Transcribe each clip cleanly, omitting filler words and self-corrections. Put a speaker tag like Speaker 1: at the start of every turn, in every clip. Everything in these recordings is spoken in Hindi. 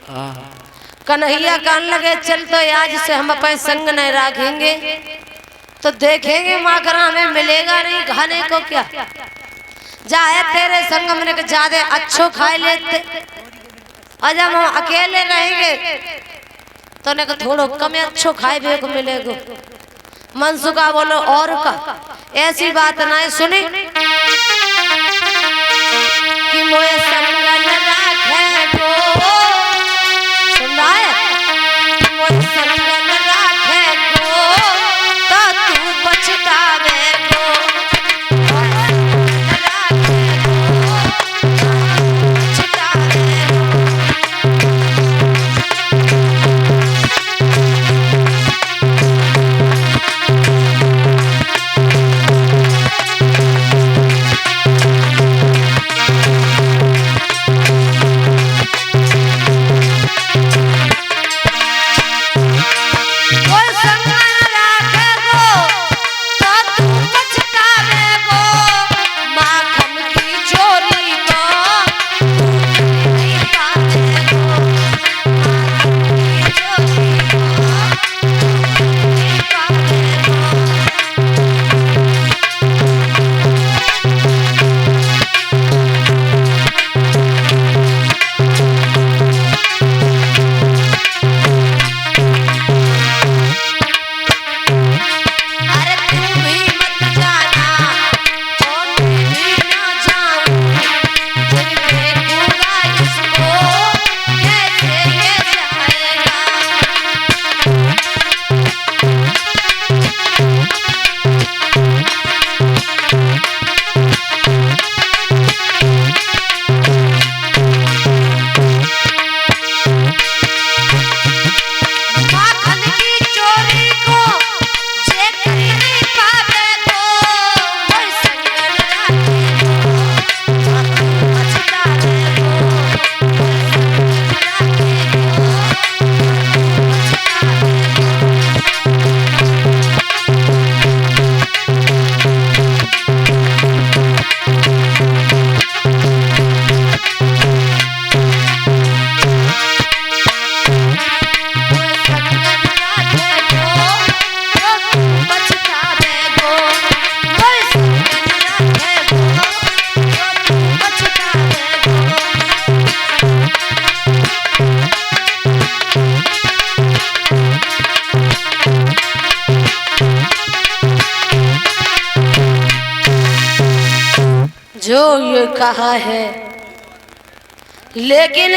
Speaker 1: कन्हैया कान लगे चल तो आज से हम अपने संग नहीं रखेंगे, तो देखेंगे माखरा में मिलेगा नहीं खाने को क्या। जाए तेरे संग हमने के ज्यादा अच्छो खाए लेते, और जब हम अकेले रहेंगे तो ने थोड़ो कम अच्छो खाए भी को मिलेगा। मनसुखा बोलो और का ऐसी बात ना सुनी कि मोए संग न राखे गो, सुन रहा है, मोए संग न राखे गो तो तू पछतावे गो, जो ये कहा है, लेकिन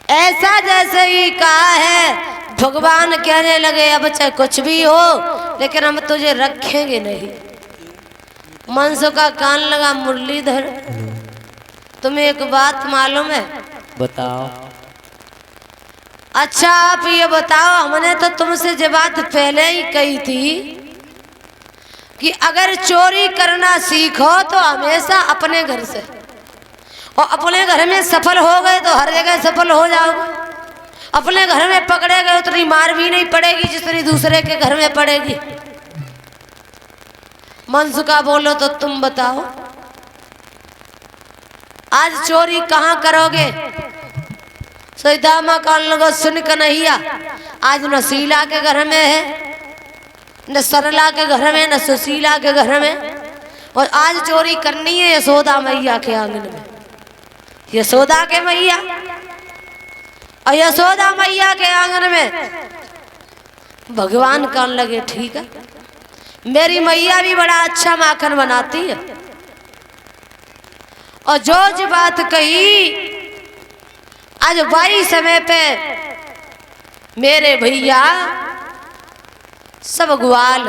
Speaker 1: ऐसा जैसे ही कहा है भगवान कहने लगे अब चाहे कुछ भी हो लेकिन हम तुझे रखेंगे नहीं। मनसुखा कान लगा मुरलीधर तुम्हें एक बात मालूम है?
Speaker 2: बताओ।
Speaker 1: अच्छा आप ये बताओ, हमने तो तुमसे ये बात पहले ही कही थी कि अगर चोरी करना सीखो तो हमेशा अपने घर से, और अपने घर में सफल हो गए तो हर जगह सफल हो जाओगे। अपने घर में पकड़े गए उतनी मार भी नहीं पड़ेगी जितनी दूसरे के घर में पड़ेगी। मनसुखा बोलो तो तुम बताओ आज चोरी कहाँ करोगे? सैदामा कान लगो सुन कन्हैया आज न शीला के घर में है, न सरला के घर में, न सुशीला के घर में, और आज चोरी करनी है यशोदा मैया के आंगन में। यशोदा के मैया और यशोदा मैया के आंगन में भगवान कान लगे ठीक है, मेरी मैया भी बड़ा अच्छा माखन बनाती है। और जो बात कही आज वही समय पे मेरे भैया सब ग्वाल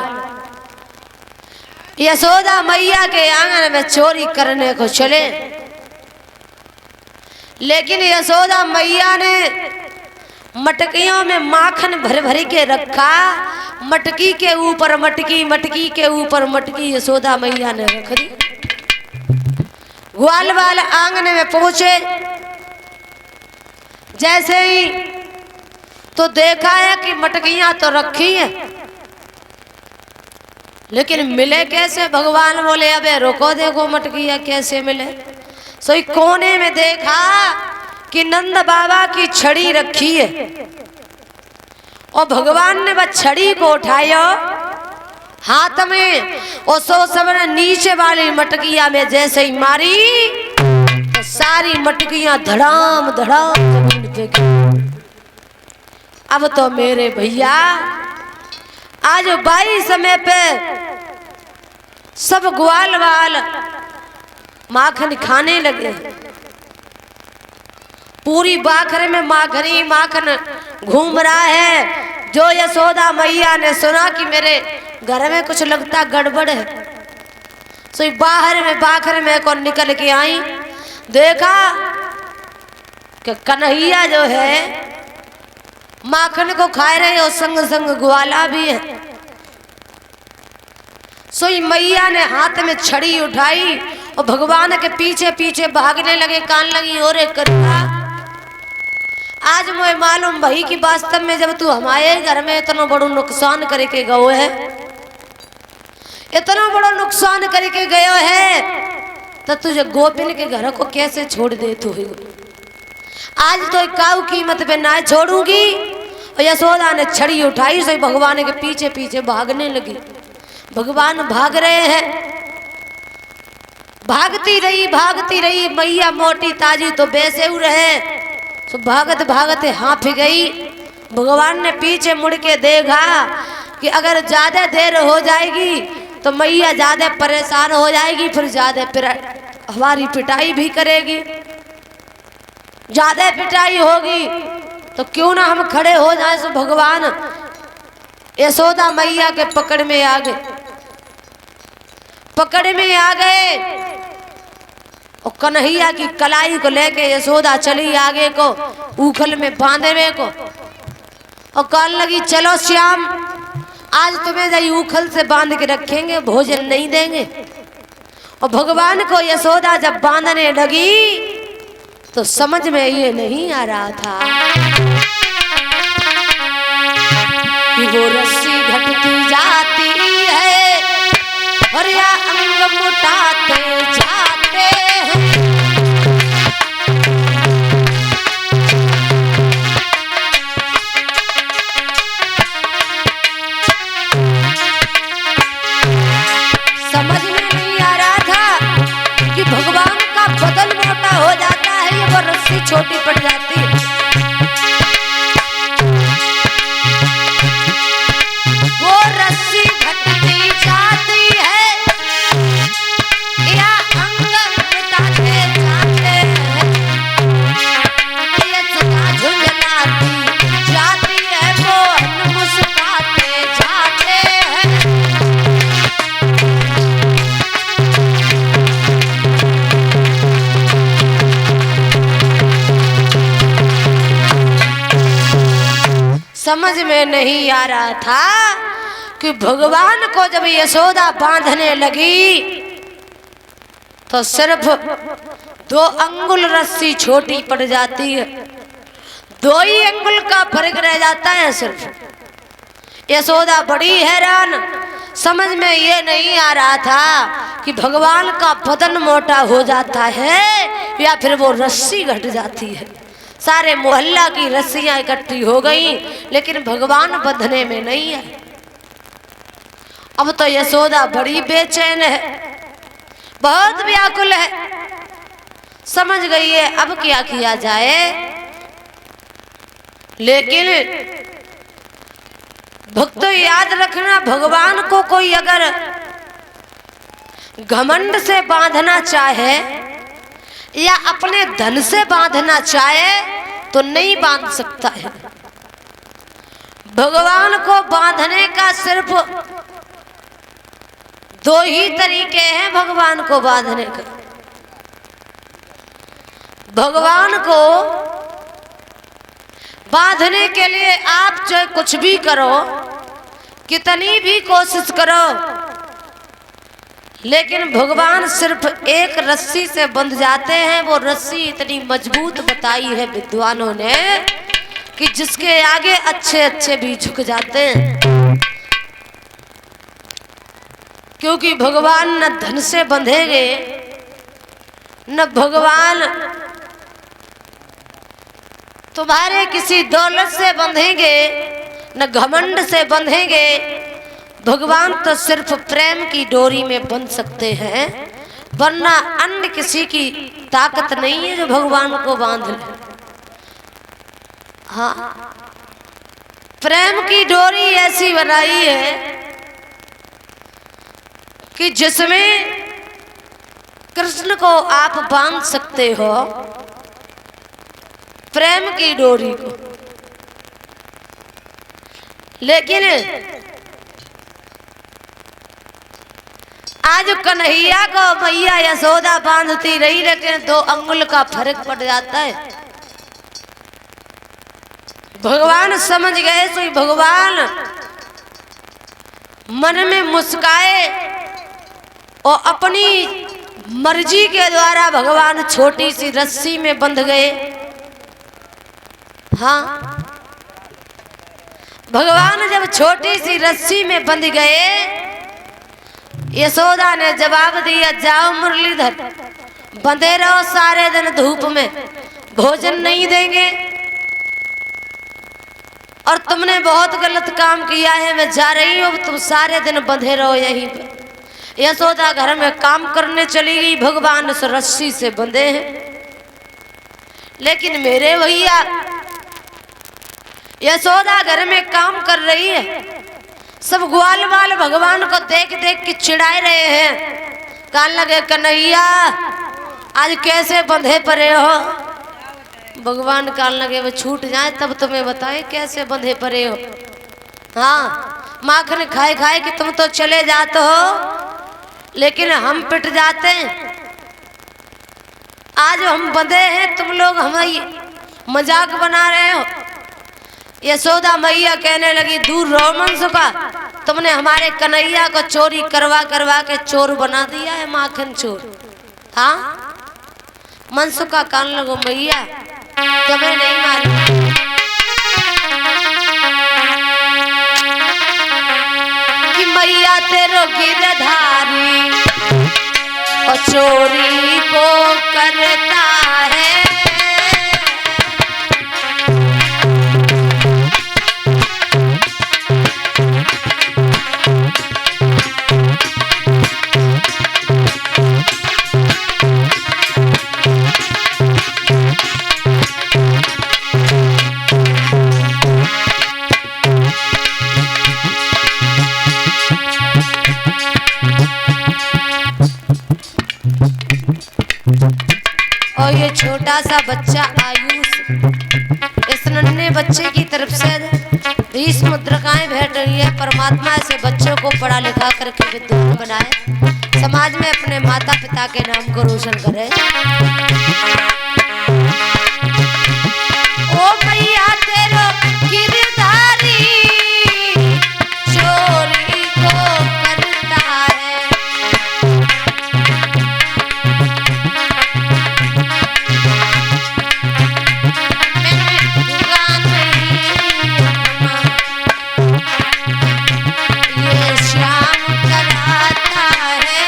Speaker 1: यशोदा मैया के आंगन में चोरी करने को चले, लेकिन यशोदा मैया ने मटकियों में माखन भर भर के रखा, मटकी के ऊपर मटकी, मटकी के ऊपर मटकी यशोदा मैया ने रख दी। ग्वाल वाले आंगन में पहुंचे, जैसे ही तो देखा है कि मटकियां तो रखी हैं, लेकिन मिले कैसे? भगवान बोले अबे रुको देखो मटकियां कैसे मिले। सोई कोने में देखा कि नंद बाबा की छड़ी रखी है और भगवान ने वह छड़ी को उठाया हाथ में और सो सबने नीचे वाली मटकिया में जैसे ही मारी तो सारी मटकियां धड़ाम धड़ाम जमीन पे गिरी। अब तो मेरे भैया आज बाई समय पे सब ग्वाल वाल माखन खाने लगे। पूरी बाखरे में माखनी माखन घूम रहा है। जो यशोदा मैया ने सुना कि मेरे घर में कुछ लगता गड़बड़ है, सो बाहर में बाखरे में को निकल के आई, देखा कि कन्हैया जो है माखन को खा रहे और संग संग ग्वाला भी है। सोई मैया ने हाथ में छड़ी उठाई और भगवान के पीछे पीछे भागने लगे। कान लगी ओरे करता, आज मुझे मालूम भाई कि वास्तव में जब तू हमारे घर में इतना बड़ा नुकसान करके गयो है, इतना बड़ा नुकसान करके गयो है, तो तुझे गोपिन के घर को कैसे छोड़ दे तू? आज तो काऊ कीमत पे ना छोड़ूंगी। और यशोदा ने छड़ी उठाई से भगवान के पीछे पीछे भागने लगी। भगवान भाग रहे हैं, भागती रही मैया मोटी ताजी तो बैसे हुए रहे। तो भागत भागत हाफ गई। भगवान ने पीछे मुड़ के देखा कि अगर ज्यादा देर हो जाएगी तो मैया ज्यादा परेशान हो जाएगी, फिर ज्यादा हमारी पिटाई भी करेगी। ज्यादा पिटाई होगी तो क्यों ना हम खड़े हो जाए। तो भगवान यशोदा मैया के पकड़ में आ गए, और कन्हैया की कलाई को लेके यशोदा चली आगे को उखल में बांधे को, और कहने लगी चलो श्याम आज तुम्हें जाई उखल से बांध के रखेंगे, भोजन नहीं देंगे। और भगवान को यशोदा जब बांधने लगी तो समझ में ये नहीं आ रहा था कि वो रस्सी घटती जाती है और या अंग मुटाते जाते हैं। समझ में नहीं आ रहा था कि भगवान का बदन मोटा हो जाता है, ये वो रस्सी छोटी पड़ जाती है। वो रस्सी घटती जाती है या अंग मिटाते जाते हैं, ये सुधा झुंझलाती जाती है, वो मुस्कुराते जाते हैं। समझ में नहीं आ रहा था कि भगवान को जब यशोदा बांधने लगी तो सिर्फ 2 अंगुल रस्सी छोटी पड़ जाती है, 2 ही अंगुल का फर्क रह जाता है सिर्फ। यशोदा बड़ी हैरान, समझ में ये नहीं आ रहा था कि भगवान का बदन मोटा हो जाता है या फिर वो रस्सी घट जाती है। सारे मोहल्ला की रस्सियां इकट्ठी हो गई लेकिन भगवान बंधने में नहीं है। अब तो यशोदा बड़ी बेचैन है, बहुत व्याकुल है, समझ गई है अब क्या किया जाए। लेकिन भक्तों याद रखना, भगवान को कोई अगर घमंड से बांधना चाहे या अपने धन से बांधना चाहे तो नहीं बांध सकता है। भगवान को बांधने का सिर्फ 2 ही तरीके हैं भगवान को बांधने का। भगवान को बांधने के लिए आप चाहे कुछ भी करो, कितनी भी कोशिश करो, लेकिन भगवान सिर्फ एक रस्सी से बंध जाते हैं। वो रस्सी इतनी मजबूत बताई है विद्वानों ने कि जिसके आगे अच्छे अच्छे भी झुक जाते हैं, क्योंकि भगवान न धन से बंधेंगे, न भगवान तुम्हारे किसी दौलत से बंधेंगे न घमंड से बंधेंगे। भगवान तो सिर्फ प्रेम की डोरी में बंध सकते हैं, वरना अन्य किसी की ताकत नहीं है जो भगवान को बांध ले। हाँ, प्रेम की डोरी ऐसी बनाई है कि जिसमें कृष्ण को आप बांध सकते हो, प्रेम की डोरी को। लेकिन आज कन्हैया को मैया यशोदा बांधती रही, लेकिन 2 अंगुल का फर्क पड़ जाता है। भगवान समझ गए तो भगवान मन में मुस्काए और अपनी मर्जी के द्वारा भगवान छोटी सी रस्सी में बंध गए। हाँ, भगवान जब छोटी सी रस्सी में बंध गए, यशोदा ने जवाब दिया, जाओ मुरलीधर, बंधे रहो सारे दिन धूप में, भोजन नहीं देंगे और तुमने बहुत गलत काम किया है, मैं जा रही हूँ, तुम सारे दिन बंधे रहो यहीं पे। यशोदा घर में काम करने चली गई, भगवान उस रस्सी से बंधे हैं। लेकिन मेरे भैया यशोदा घर में काम कर रही है, सब ग्वाल बाल भगवान को देख देख के चिढ़ाए रहे हैं। कहने लगे, कन्हैया आज कैसे बंधे पड़े हो? भगवान कहने लगे, वो छूट जाए तब तुम्हें बताएं कैसे बंधे पड़े हो। हाँ, माखन खाए खाए कि तुम तो चले जाते हो, लेकिन हम पिट जाते हैं। आज हम बंधे हैं, तुम लोग हमारी मजाक बना रहे हो। यशोदा मैया कहने लगी, दूर रहो मनसुखा, तुमने हमारे कन्हैया को चोरी करवा करवा के चोर बना दिया है, माखन चोर। हाँ, मनसुखा कहने लगो, मैया तुम्हें नहीं मालूम कि मैया तेरो गिरधारी और चोरी को करता है। और ये छोटा सा बच्चा आयुष, इस नन्हे बच्चे की तरफ से 20 मुद्रिकाएं भेट रही है। परमात्मा ऐसे बच्चों को पढ़ा लिखा करके विद्वान बनाए, समाज में अपने माता पिता के नाम को रोशन करे। ओ मैया तेरो गिरधारी चोरी को करता है। ये श्याम कराता है।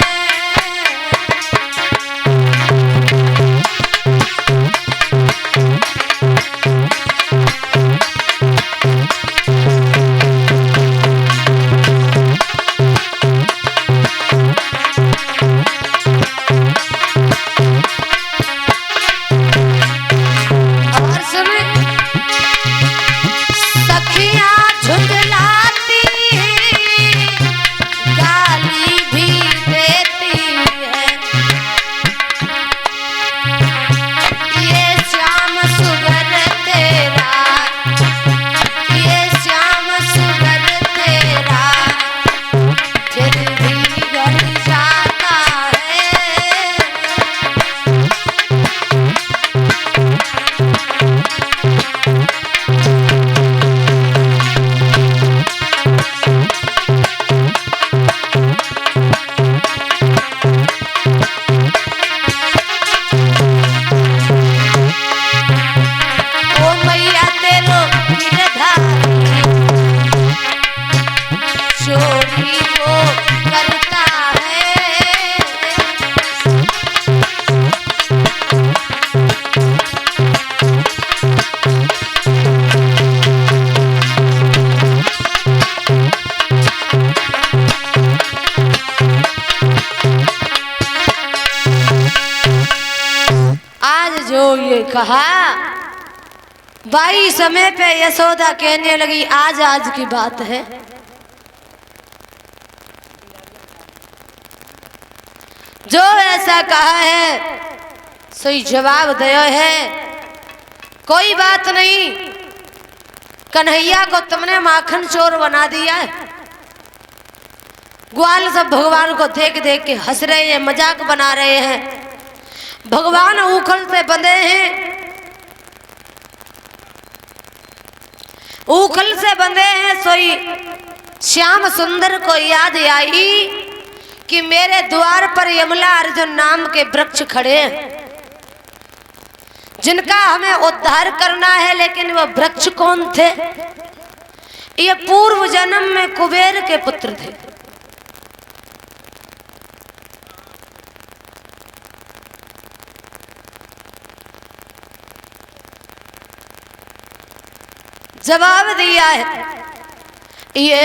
Speaker 1: हुए कहा, बाई समय पे यशोदा कहने लगी, आज आज की बात है। जो ऐसा कहा है सोई जवाब दयो है। कोई बात नहीं, कन्हैया को तुमने माखन चोर बना दिया है। ग्वाल सब भगवान को देख देख के हंस रहे हैं, मजाक बना रहे हैं। भगवान उखल से बंधे हैं, उखल से बंधे हैं। सोई श्याम सुंदर को याद आई कि मेरे द्वार पर यमला अर्जुन नाम के वृक्ष खड़े हैं, जिनका हमें उद्धार करना है। लेकिन वह वृक्ष कौन थे? ये पूर्व जन्म में कुबेर के पुत्र थे। जवाब दिया है, ये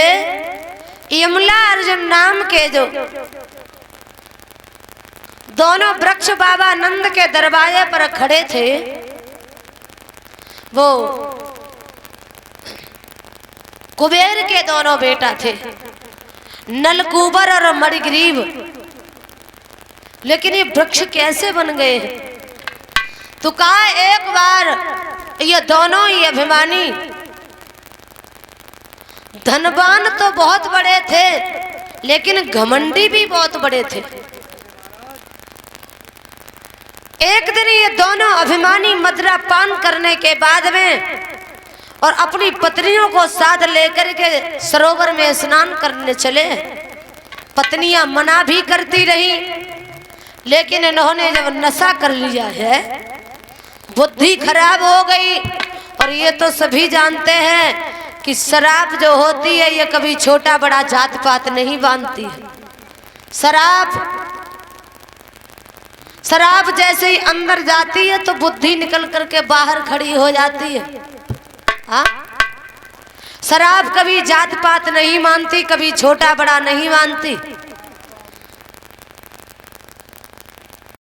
Speaker 1: यमला अर्जुन नाम के जो दोनों वृक्ष बाबा नंद के दरवाजे पर खड़े थे, वो कुबेर के दोनों बेटा थे, नलकूबर और मणिग्रीव। लेकिन ये वृक्ष कैसे बन गए? तो कहा एक बार ये दोनों ही अभिमानी धनवान तो बहुत बड़े थे, लेकिन घमंडी भी बहुत बड़े थे। एक दिन ये दोनों अभिमानी मदिरा पान करने के बाद में और अपनी पत्नियों को साथ लेकर के सरोवर में स्नान करने चले। पत्नियां मना भी करती रही, लेकिन इन्होंने जब नशा कर लिया है, बुद्धि खराब हो गई। और ये तो सभी जानते हैं कि शराब जो होती है ये कभी छोटा बड़ा जात पात नहीं बांधती है। शराब जैसे ही अंदर जाती है तो बुद्धि निकल करके बाहर खड़ी हो जाती है। हाँ, शराब कभी जात पात नहीं मानती, कभी छोटा बड़ा नहीं मानती।